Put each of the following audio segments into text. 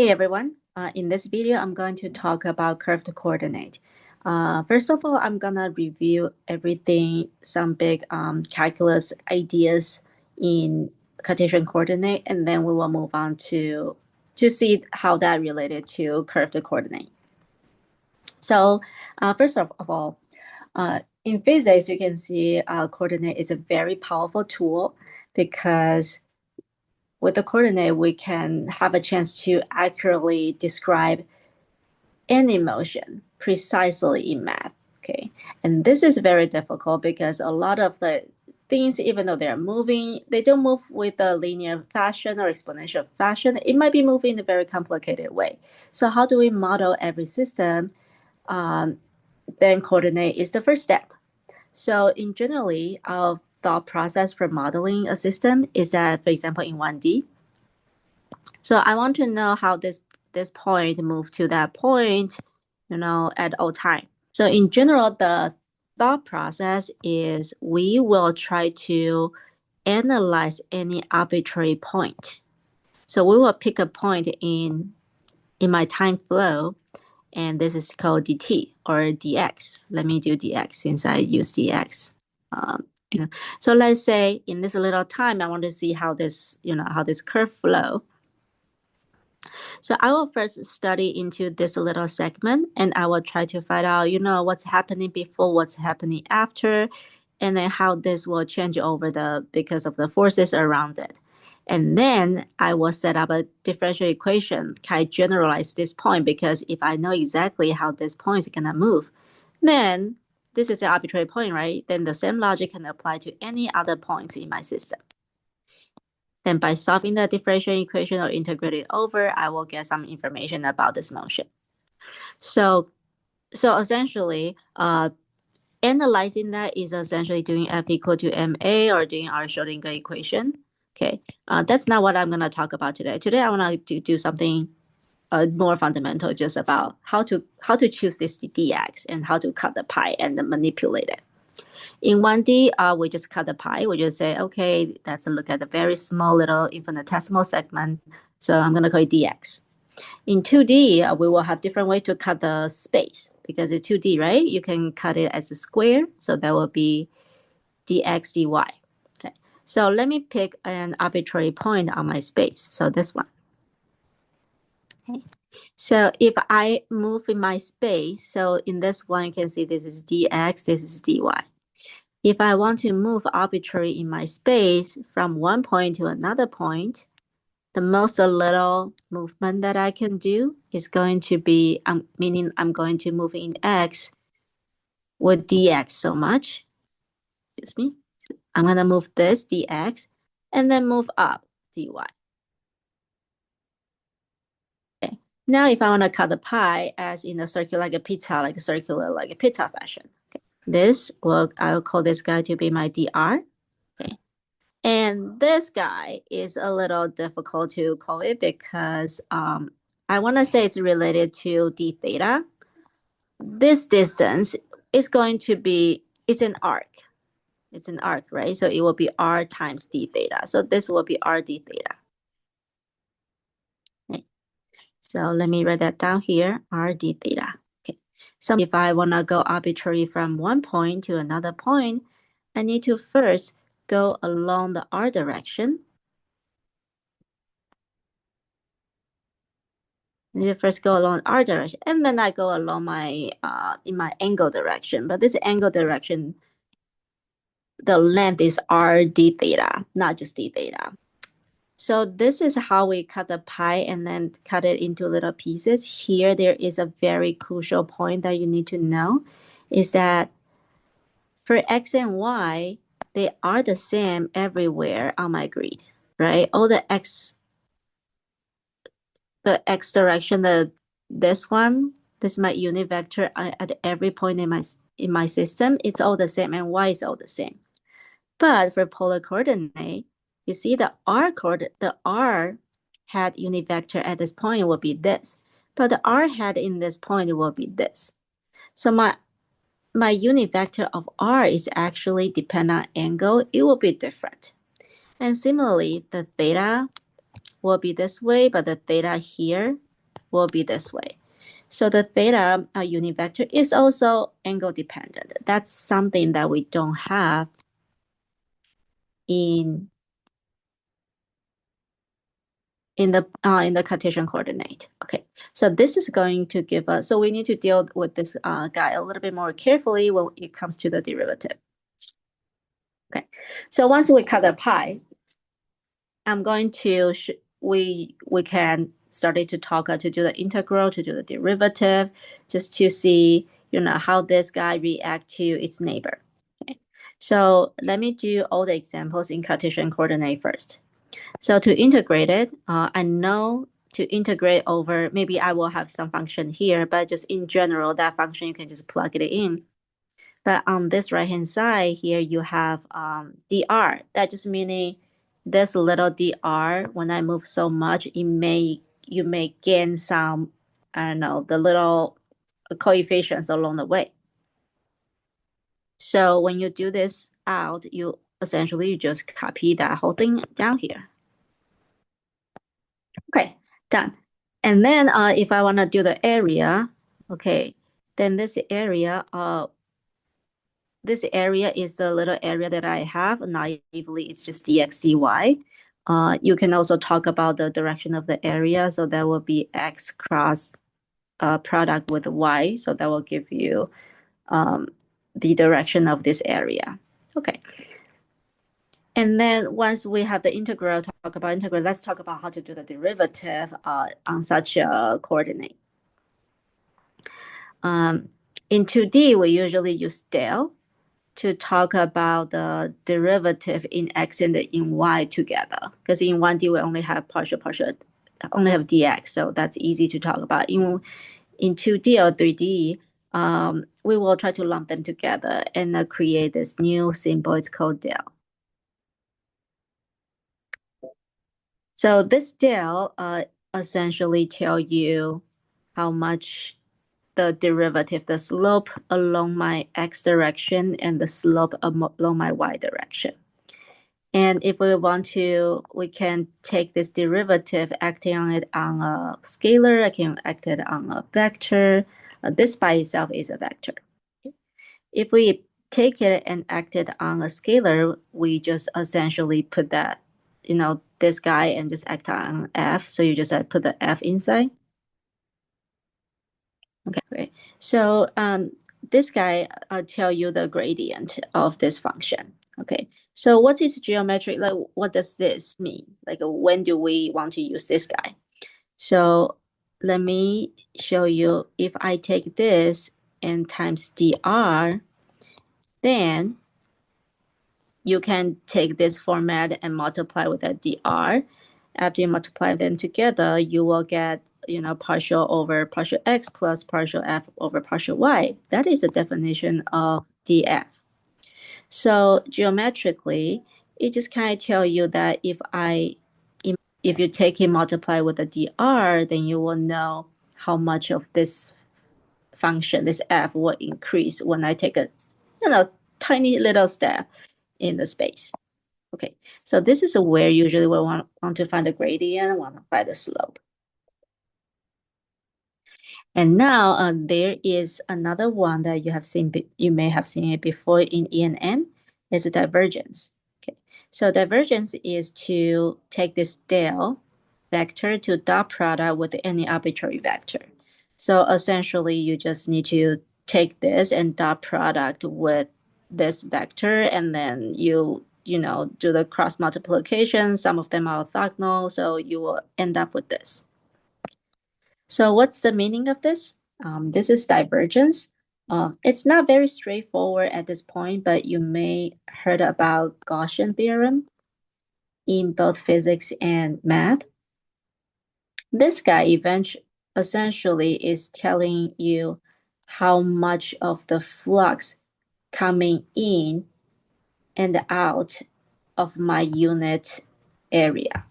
Hey everyone, in this video, I'm going to talk about curved coordinate. First of all, I'm gonna review everything, some big calculus ideas in Cartesian coordinate, and then we will move on to see how that related to curved coordinate. So, first of all, in physics, you can see coordinate is a very powerful tool because with the coordinate, we can have a chance to accurately describe any motion precisely in math. Okay. And this is very difficult because a lot of the things, even though they're moving, they don't move with a linear fashion or exponential fashion. It might be moving in a very complicated way. So how do we model every system? Um, then coordinate is the first step. So in generally, our thought process for modeling a system is that, for example, in 1D, so I want to know how this point move to that point, at all time. So in general, the thought process is we will try to analyze any arbitrary point. So we will pick a point in my time flow, and this is called dt or dx. Let me do dx since I use dx. Um, you know, so let's say in this little time, I want to see how this curve flow. So I will first study into this little segment and I will try to find out, what's happening before, what's happening after, and then how this will change over because of the forces around it. And then I will set up a differential equation, kind of generalize this point because if I know exactly how this point is gonna move, then this is an arbitrary point, right? Then the same logic can apply to any other points in my system. Then by solving the differential equation or integrating over, I will get some information about this motion. So, so essentially, analyzing that is essentially doing F equal to MA or doing our Schrodinger equation. Okay, that's not what I'm going to talk about today. Today, I want to do something more fundamental, just about how to choose this dx and how to cut the pi and manipulate it. In 1D, we just cut the pi. We just say, okay, let's look at a very small little infinitesimal segment. So I'm going to call it dx. In 2D, we will have different way to cut the space because it's 2D, right? You can cut it as a square. So that will be dx dy. Okay. So let me pick an arbitrary point on my space. So this one. Okay. So if I move in my space, so in this one, you can see this is dx, this is dy. If I want to move arbitrary in my space from one point to another point, the most little movement that I can do is going to be, meaning I'm going to move in x with dx so much. Excuse me. I'm going to move this dx and then move up dy. Okay. Now, if I want to cut the pi as in a circular, like a pizza, like a pizza fashion. Okay. I'll call this guy to be my dr. Okay. And this guy is a little difficult to call it because I want to say it's related to d theta. This distance is going to be, it's an arc. It's an arc, right? So it will be r times d theta. So this will be r d theta. Okay. So let me write that down here, r d theta. Okay. So if I want to go arbitrary from one point to another point, I need to first go along the r direction. You first go along r direction, and then I go along my in my angle direction. But this angle direction, the length is r d theta, not just d theta. So this is how we cut the pi and then cut it into little pieces. Here, there is a very crucial point that you need to know, is that for x and y, they are the same everywhere on my grid, right? All the x direction, this one, this is my unit vector at every point in my system, it's all the same, and y is all the same. But for polar coordinate, you see the r hat unit vector at this point will be this, but the r hat in this point will be this. So my unit vector of r is actually depend on angle. It will be different. And similarly, the theta will be this way, but the theta here will be this way. So the theta unit vector is also angle dependent. That's something that we don't have in in the Cartesian coordinate. Okay, so this is going to give us. So we need to deal with this guy a little bit more carefully when it comes to the derivative. Okay, so once we cut the pi, I'm going to we can started to talk to do the integral, to do the derivative, just to see how this guy react to its neighbor. Okay. So let me do all the examples in Cartesian coordinate first. So to integrate it, I know to integrate over, maybe I will have some function here, but just in general, that function you can just plug it in. But on this right-hand side here, you have dr. That just meaning this little dr, when I move so much, you may gain some, I don't know, the little coefficients along the way. So when you do this out, you essentially just copy that whole thing down here. Okay, done. And then if I want to do the area, okay, then this area is the little area that I have. Naively, it's just dx dy. You can also talk about the direction of the area. So that will be x cross product with y. So that will give you the direction of this area. Okay. And then once we have the integral, talk about integral, let's talk about how to do the derivative on such a coordinate. In 2D, we usually use del to talk about the derivative in x and in y together. Because in 1D, we only have only have dx, so that's easy to talk about. In 2D or 3D, we will try to lump them together and create this new symbol. It's called del. So this del essentially tell you how much the derivative, the slope along my x direction and the slope along my y direction. And if we want to, we can take this derivative, acting on it on a scalar, I can act it on a vector. This by itself is a vector. If we take it and act it on a scalar, we just essentially put that, this guy and just act on f. So you just put the f inside. Okay. So this guy tell you the gradient of this function. Okay. So what is geometric? Like, what does this mean? Like, when do we want to use this guy? So let me show you. If I take this and times dr, then you can take this format and multiply with that dr. After you multiply them together, you will get partial over partial x plus partial f over partial y. That is the definition of df. So geometrically, it just kind of tell you that if you take it multiply with the dr, then you will know how much of this function, this f, will increase when I take a tiny little step in the space. Okay, so this is where usually we want to find the gradient, want to find the slope. And now there is another one that you may have seen it before in E&M, is a divergence. Okay, so divergence is to take this del vector to dot product with any arbitrary vector. So essentially, you just need to take this and dot product with this vector, and then you do the cross multiplication. Some of them are orthogonal, so you will end up with this. So what's the meaning of this? This is divergence. It's not very straightforward at this point, but you may heard about Gaussian theorem in both physics and math. This guy essentially is telling you how much of the flux coming in and out of my unit area.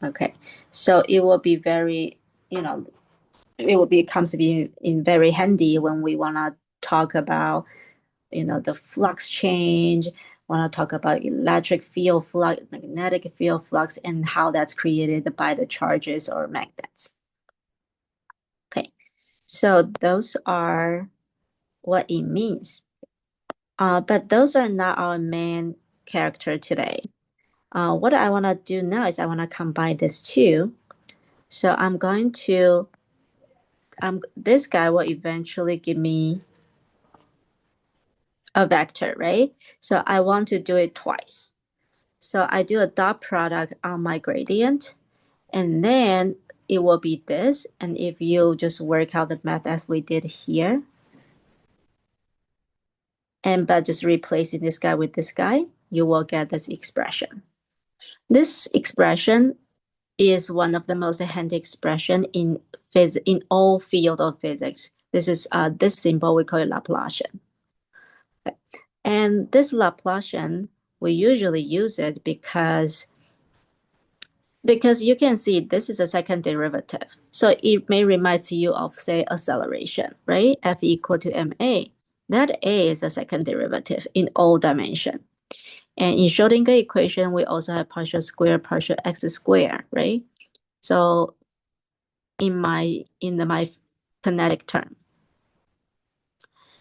Okay, so it will be very, it will comes to be in very handy when we want to talk about, the flux change, want to talk about electric field flux, magnetic field flux, and how that's created by the charges or magnets. So those are what it means. But those are not our main character today. What I want to do now is I want to combine these two. So I'm going to, this guy will eventually give me a vector, right? So I want to do it twice. So I do a dot product on my gradient, and then it will be this. And if you just work out the math as we did here, and but just replacing this guy with this guy, you will get this expression. This expression is one of the most handy expression in in all field of physics. This is this symbol we call it Laplacian. Okay. And this Laplacian, we usually use it because you can see this is a second derivative. So it may remind you of, say, acceleration, right? F equal to ma. That a is a second derivative in all dimension. And in Schrodinger equation, we also have partial square, partial x square, right? So in my kinetic term.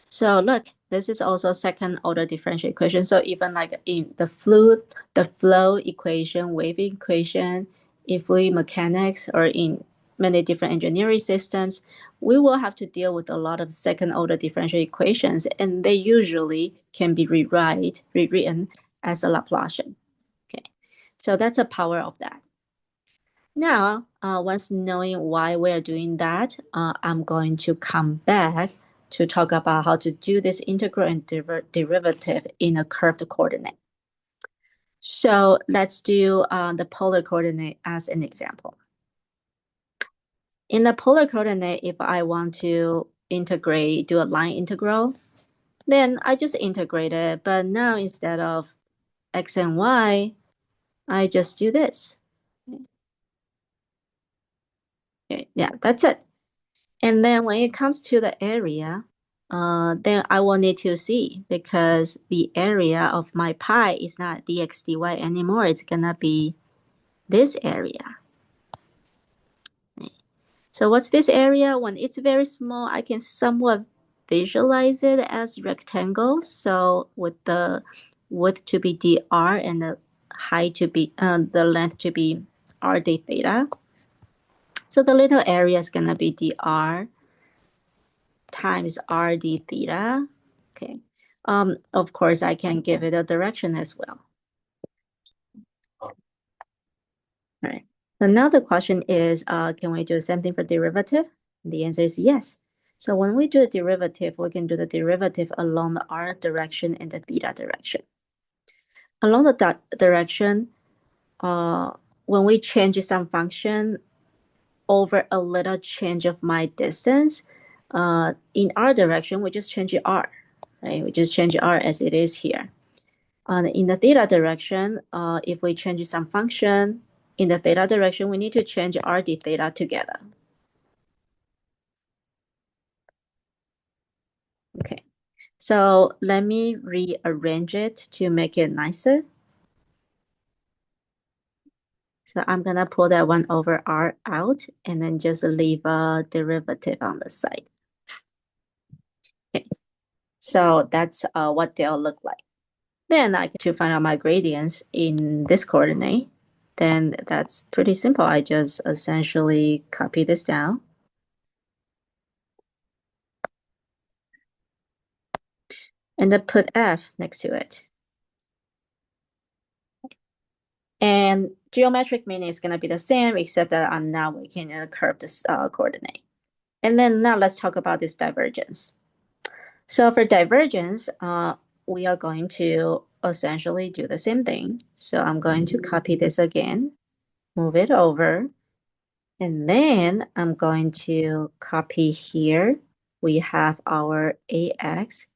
So look, this is also second order differential equation. So even like in the flow equation, wave equation, in fluid mechanics, or in many different engineering systems, we will have to deal with a lot of second order differential equations, and they usually can be rewritten as a Laplacian. Okay, so that's the power of that. Now, once knowing why we're doing that, I'm going to come back to talk about how to do this integral and derivative in a curved coordinate. So let's do the polar coordinate as an example. In the polar coordinate, if I want to integrate, do a line integral, then I just integrate it. But now instead of x and y, I just do this. Okay, yeah, that's it. And then when it comes to the area, then I will need to see because the area of my pi is not dx dy anymore. It's gonna be this area. So what's this area? When it's very small, I can somewhat visualize it as rectangles. So with the width to be dr and the height to be the length to be r d theta. So the little area is gonna be dr times r d theta. Okay. Of course, I can give it a direction as well. Right. So now the question is, can we do the same thing for derivative? The answer is yes. So when we do a derivative, we can do the derivative along the r direction and the theta direction. Along the direction, when we change some function over a little change of my distance, in r direction, we just change r, right? We just change r as it is here. In the theta direction, if we change some function in the theta direction, we need to change r d theta together. Okay, so let me rearrange it to make it nicer. So I'm gonna pull that 1 over r out and then just leave a derivative on the side. Okay, so that's what they'll look like. Then I get to find out my gradients in this coordinate. Then that's pretty simple. I just essentially copy this down. And then put f next to it. And geometric meaning is going to be the same, except that I'm now working in a curved coordinate. And then now let's talk about this divergence. So for divergence, we are going to essentially do the same thing. So I'm going to copy this again, move it over, and then I'm going to copy here. We have our AX,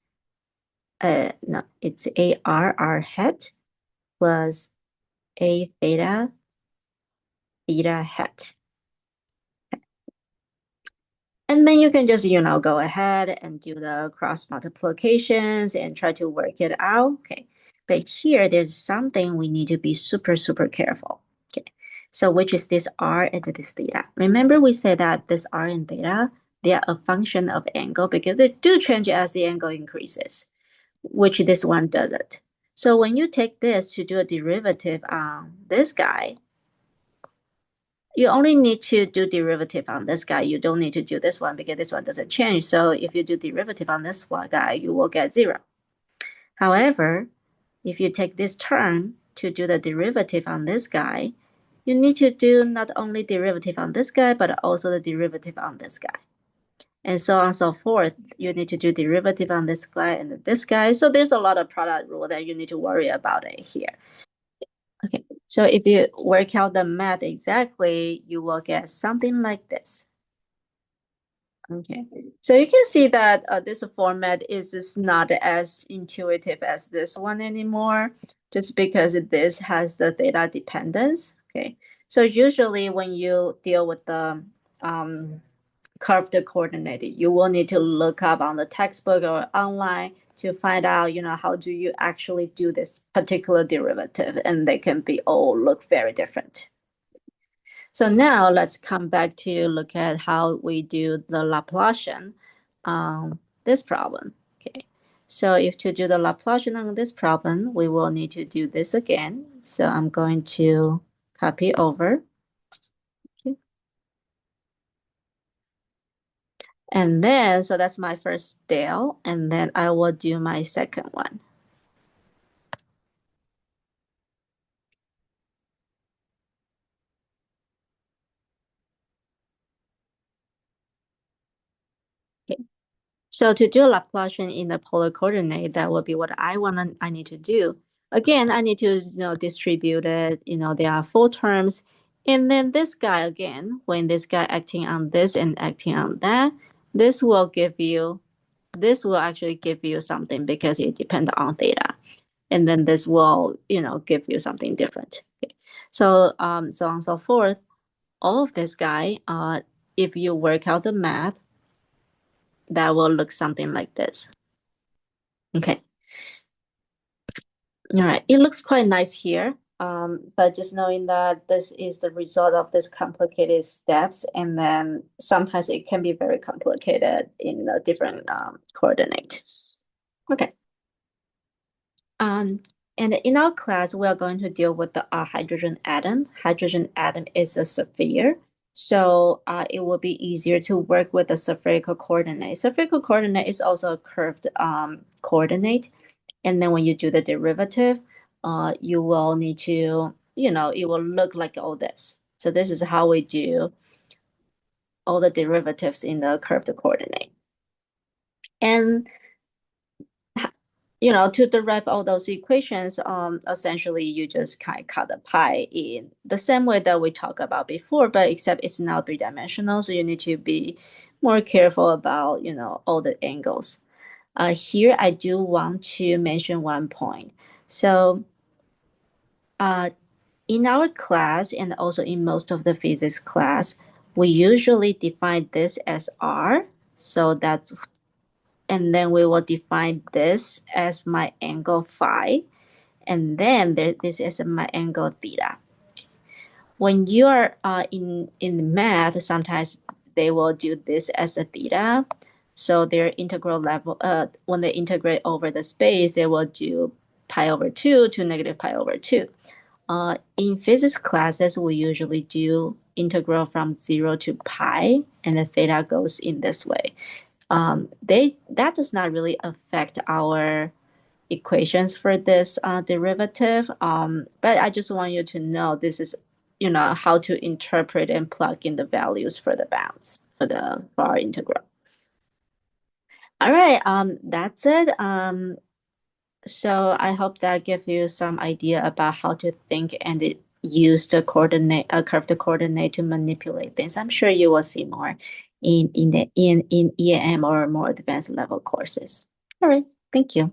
no, it's AR, R hat, plus A theta, theta hat. And then you can just, go ahead and do the cross multiplications and try to work it out. Okay. But here, there's something we need to be super, super careful. Okay. So which is this R and this theta. Remember we said that this R and theta They are a function of angle because they do change as the angle increases, which this one doesn't. So when you take this to do a derivative on this guy, you only need to do derivative on this guy. You don't need to do this one because this one doesn't change. So if you do derivative on this one guy, you will get 0. However, if you take this term to do the derivative on this guy, you need to do not only derivative on this guy, but also the derivative on this guy. And so on and so forth. You need to do derivative on this guy and this guy. So there's a lot of product rule that you need to worry about it here. Okay, so if you work out the math exactly, you will get something like this. Okay, so you can see that this format is just not as intuitive as this one anymore, just because this has the theta dependence. Okay, so usually when you deal with the curved coordinate, you will need to look up on the textbook or online to find out, how do you actually do this particular derivative, and they can be all look very different. So now let's come back to look at how we do the Laplacian on this problem. Okay, so if to do the Laplacian on this problem, we will need to do this again. So I'm going to copy over. Okay. And then, so that's my first del, and then I will do my second one. Okay. So to do Laplacian in the polar coordinate, that will be what I need to do. Again, I need to distribute it. There are 4 terms. And then this guy again, when this guy acting on this and acting on that, this will actually give you something because it depends on theta. And then this will, give you something different. Okay. So so on and so forth. All of this guy, if you work out the math, that will look something like this. Okay. All right. It looks quite nice here. But just knowing that this is the result of this complicated steps, and then sometimes it can be very complicated in a different coordinate. Okay. Um, and in our class, we are going to deal with the hydrogen atom. Hydrogen atom is a sphere, so it will be easier to work with the spherical coordinate. Spherical coordinate is also a curved coordinate, and then when you do the derivative, you will need to, it will look like all this. So this is how we do all the derivatives in the curved coordinate. And to derive all those equations, essentially you just kind of cut the pie in the same way that we talked about before, but except it's now 3-dimensional, so you need to be more careful about, all the angles. Here, I do want to mention one point. So in our class and also in most of the physics class, we usually define this as R. So that's and then we will define this as my angle phi, and then this is my angle theta. When you are in math, sometimes they will do this as a theta. So their integral level, when they integrate over the space, they will do pi over 2 to negative pi over 2. In physics classes, we usually do integral from 0 to pi, and the theta goes in this way. That does not really affect our equations for this derivative. But I just want you to know this is, how to interpret and plug in the values for the bounds for our integral. All right, that's it. So I hope that gives you some idea about how to think and use the curved coordinate to manipulate things. I'm sure you will see more in EAM or more advanced level courses. All right, thank you.